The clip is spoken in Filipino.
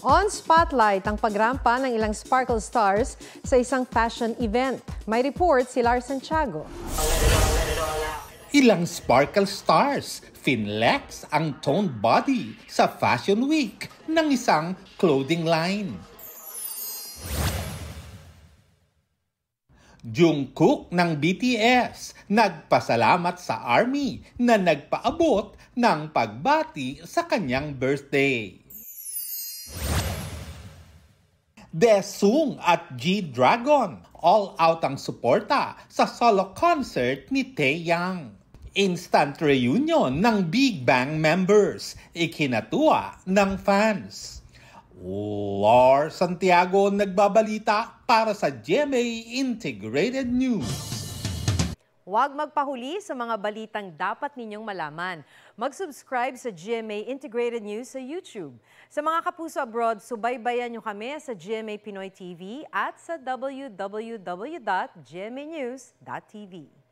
On Spotlight, ang pagrampa ng ilang sparkle stars sa isang fashion event. May report si Lars Santiago. Ilang sparkle stars finlex ang toned body sa Fashion Week ng isang clothing line. Jungkook ng BTS nagpasalamat sa ARMY na nagpaabot ng pagbati sa kanyang birthday. Daesung at G-Dragon all out ang suporta sa solo concert ni Taeyang. Instant reunion ng Big Bang members, ikinatuwa ng fans. Lars Santiago nagbabalita para sa GMA Integrated News. Huwag magpahuli sa mga balitang dapat ninyong malaman. Mag-subscribe sa GMA Integrated News sa YouTube. Sa mga kapuso abroad, subaybayan nyo kami sa GMA Pinoy TV at sa www.gmanews.tv.